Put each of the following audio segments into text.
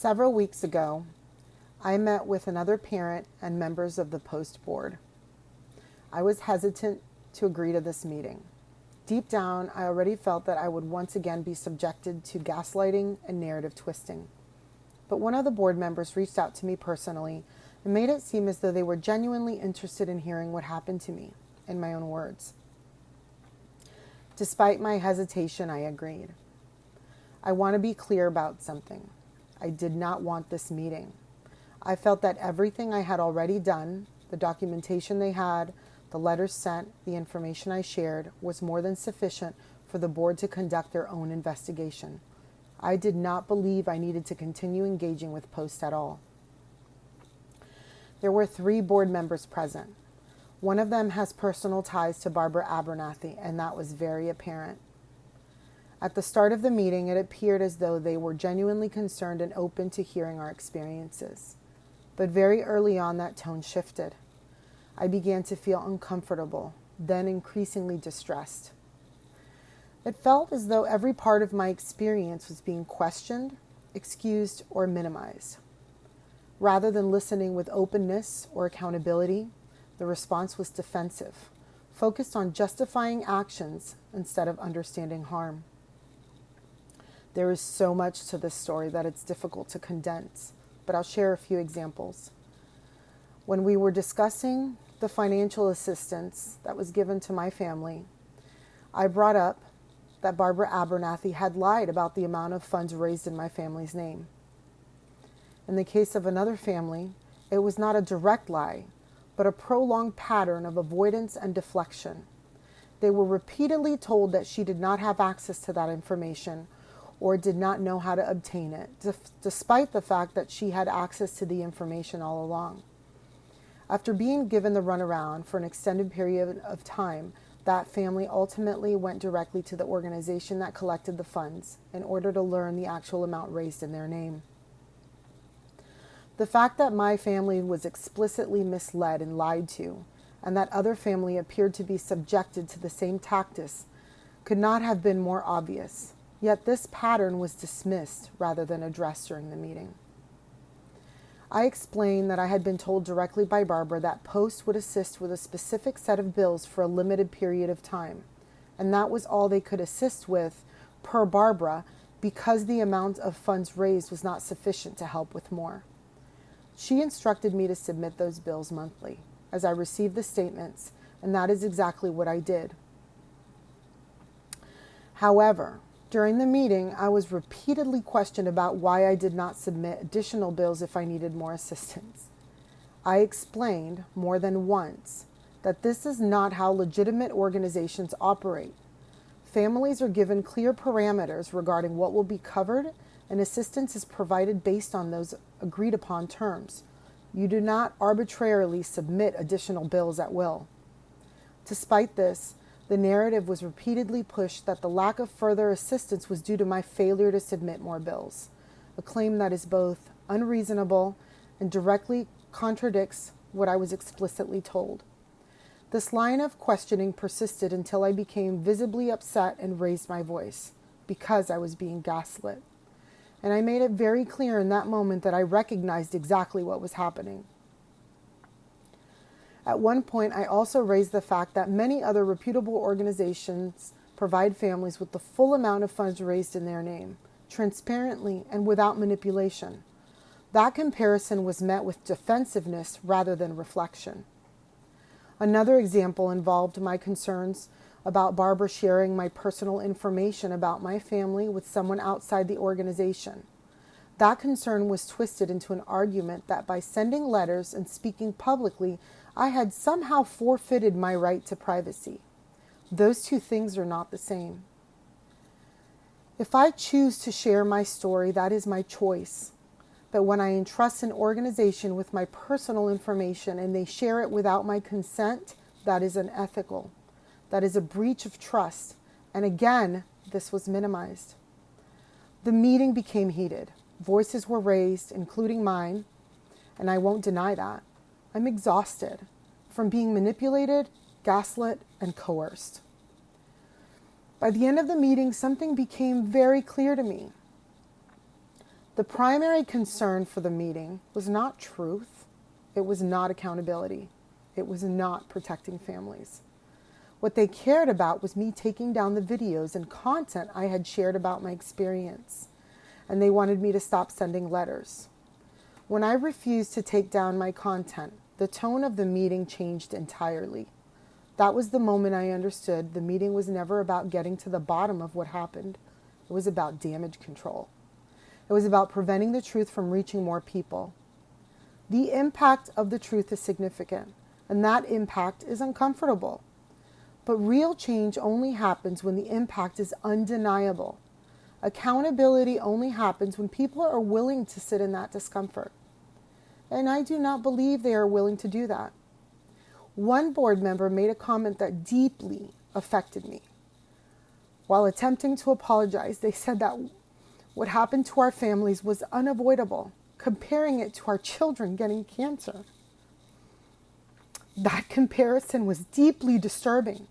Several weeks ago, I met with another parent and members of the post board. I was hesitant to agree to this meeting. Deep down, I already felt that I would once again be subjected to gaslighting and narrative twisting. But one of the board members reached out to me personally and made it seem as though they were genuinely interested in hearing what happened to me, in my own words. Despite my hesitation, I agreed. I want to be clear about something. I did not want this meeting. I felt that everything I had already done, the documentation they had, the letters sent, the information I shared, was more than sufficient for the board to conduct their own investigation. I did not believe I needed to continue engaging with Post at all. There were 3 board members present. One of them has personal ties to Barbara Abernathy, and that was very apparent. At the start of the meeting, it appeared as though they were genuinely concerned and open to hearing our experiences. But very early on, that tone shifted. I began to feel uncomfortable, then increasingly distressed. It felt as though every part of my experience was being questioned, excused, or minimized. Rather than listening with openness or accountability, the response was defensive, focused on justifying actions instead of understanding harm. There is so much to this story that it's difficult to condense, but I'll share a few examples. When we were discussing the financial assistance that was given to my family, I brought up that Barbara Abernathy had lied about the amount of funds raised in my family's name. In the case of another family, it was not a direct lie, but a prolonged pattern of avoidance and deflection. They were repeatedly told that she did not have access to that information or did not know how to obtain it, despite the fact that she had access to the information all along. After being given the runaround for an extended period of time, that family ultimately went directly to the organization that collected the funds in order to learn the actual amount raised in their name. The fact that my family was explicitly misled and lied to, and that other family appeared to be subjected to the same tactics, could not have been more obvious. Yet this pattern was dismissed rather than addressed during the meeting. I explained that I had been told directly by Barbara that Post would assist with a specific set of bills for a limited period of time, and that was all they could assist with, per Barbara, because the amount of funds raised was not sufficient to help with more. She instructed me to submit those bills monthly, as I received the statements, and that is exactly what I did. However, during the meeting, I was repeatedly questioned about why I did not submit additional bills if I needed more assistance. I explained more than once that this is not how legitimate organizations operate. Families are given clear parameters regarding what will be covered, and assistance is provided based on those agreed upon terms. You do not arbitrarily submit additional bills at will. Despite this, the narrative was repeatedly pushed that the lack of further assistance was due to my failure to submit more bills, a claim that is both unreasonable and directly contradicts what I was explicitly told. This line of questioning persisted until I became visibly upset and raised my voice, because I was being gaslit. And I made it very clear in that moment that I recognized exactly what was happening. At one point, I also raised the fact that many other reputable organizations provide families with the full amount of funds raised in their name, transparently and without manipulation. That comparison was met with defensiveness rather than reflection. Another example involved my concerns about Barbara sharing my personal information about my family with someone outside the organization. That concern was twisted into an argument that by sending letters and speaking publicly, I had somehow forfeited my right to privacy. Those two things are not the same. If I choose to share my story, that is my choice. But when I entrust an organization with my personal information and they share it without my consent, that is unethical. That is a breach of trust. And again, this was minimized. The meeting became heated. Voices were raised, including mine, and I won't deny that. I'm exhausted from being manipulated, gaslit, and coerced. By the end of the meeting, something became very clear to me. The primary concern for the meeting was not truth. It was not accountability. It was not protecting families. What they cared about was me taking down the videos and content I had shared about my experience, and they wanted me to stop sending letters. When I refused to take down my content, the tone of the meeting changed entirely. That was the moment I understood the meeting was never about getting to the bottom of what happened. It was about damage control. It was about preventing the truth from reaching more people. The impact of the truth is significant, and that impact is uncomfortable. But real change only happens when the impact is undeniable. Accountability only happens when people are willing to sit in that discomfort. And I do not believe they are willing to do that. One board member made a comment that deeply affected me. While attempting to apologize, they said that what happened to our families was unavoidable, comparing it to our children getting cancer. That comparison was deeply disturbing.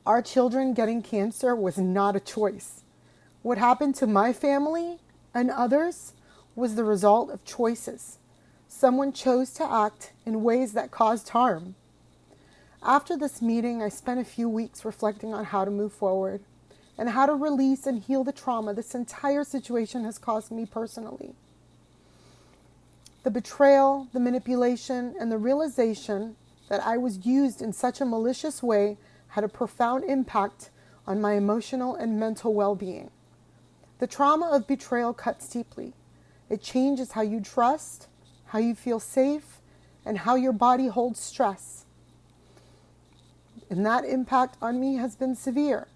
Our children getting cancer was not a choice. What happened to my family and others was the result of choices. Someone chose to act in ways that caused harm. After this meeting, I spent a few weeks reflecting on how to move forward and how to release and heal the trauma this entire situation has caused me personally. The betrayal, the manipulation, and the realization that I was used in such a malicious way had a profound impact on my emotional and mental well-being. The trauma of betrayal cuts deeply. It changes how you trust, how you feel safe, and how your body holds stress. And that impact on me has been severe.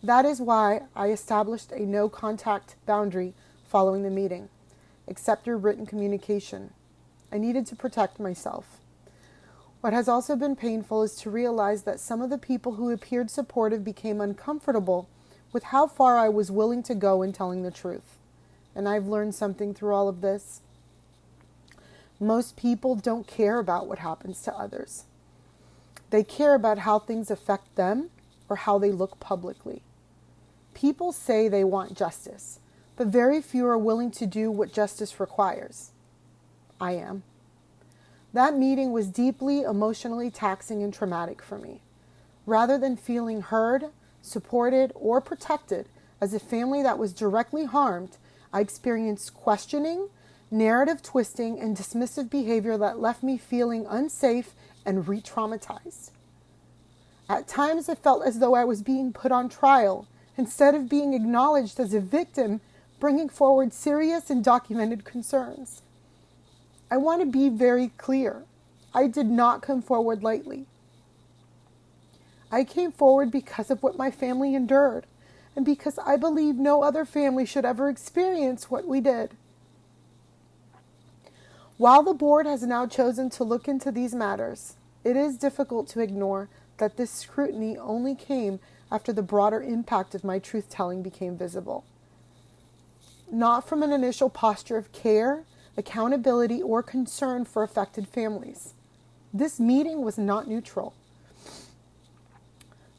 That is why I established a no-contact boundary following the meeting, except through written communication. I needed to protect myself. What has also been painful is to realize that some of the people who appeared supportive became uncomfortable with how far I was willing to go in telling the truth. And I've learned something through all of this. Most people don't care about what happens to others. They care about how things affect them or how they look publicly. People say they want justice, but very few are willing to do what justice requires. I am. That meeting was deeply emotionally taxing and traumatic for me. Rather than feeling heard, supported, or protected as a family that was directly harmed, I experienced questioning, narrative twisting, and dismissive behavior that left me feeling unsafe and re-traumatized. At times, it felt as though I was being put on trial instead of being acknowledged as a victim, bringing forward serious and documented concerns. I want to be very clear. I did not come forward lightly. I came forward because of what my family endured and because I believe no other family should ever experience what we did. While the board has now chosen to look into these matters, it is difficult to ignore that this scrutiny only came after the broader impact of my truth-telling became visible. Not from an initial posture of care, accountability, or concern for affected families. This meeting was not neutral.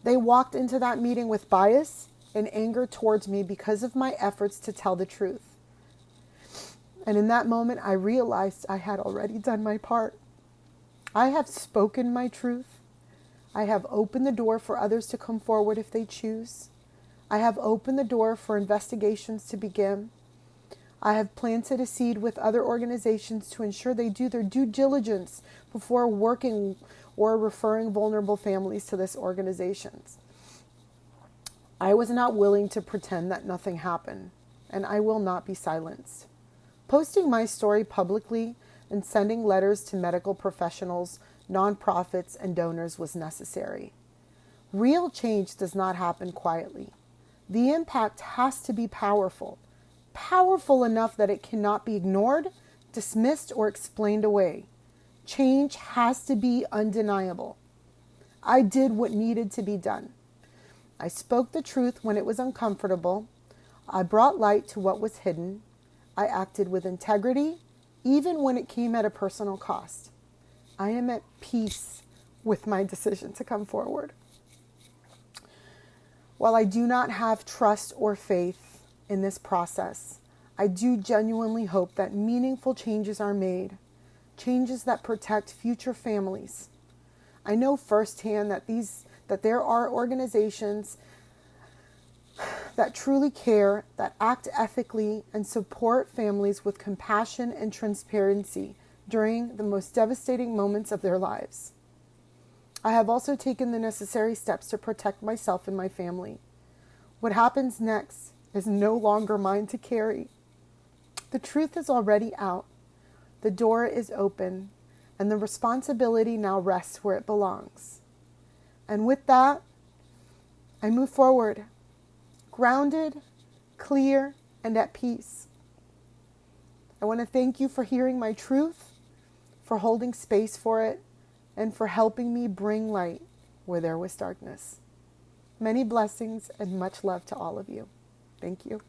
They walked into that meeting with bias and anger towards me because of my efforts to tell the truth. And in that moment, I realized I had already done my part. I have spoken my truth. I have opened the door for others to come forward if they choose. I have opened the door for investigations to begin. I have planted a seed with other organizations to ensure they do their due diligence before working or referring vulnerable families to this organizations. I was not willing to pretend that nothing happened, and I will not be silenced. Posting my story publicly and sending letters to medical professionals, nonprofits, and donors was necessary. Real change does not happen quietly. The impact has to be powerful enough that it cannot be ignored, dismissed, or explained away. Change has to be undeniable. I did what needed to be done. I spoke the truth when it was uncomfortable. I brought light to what was hidden. I acted with integrity, even when it came at a personal cost. I am at peace with my decision to come forward. While I do not have trust or faith in this process, I do genuinely hope that meaningful changes are made, changes that protect future families. I know firsthand that there are organizations that truly care, that act ethically, and support families with compassion and transparency during the most devastating moments of their lives. I have also taken the necessary steps to protect myself and my family. What happens next is no longer mine to carry. The truth is already out. The door is open, and the responsibility now rests where it belongs. And with that, I move forward, grounded, clear, and at peace. I want to thank you for hearing my truth, for holding space for it, and for helping me bring light where there was darkness. Many blessings and much love to all of you. Thank you.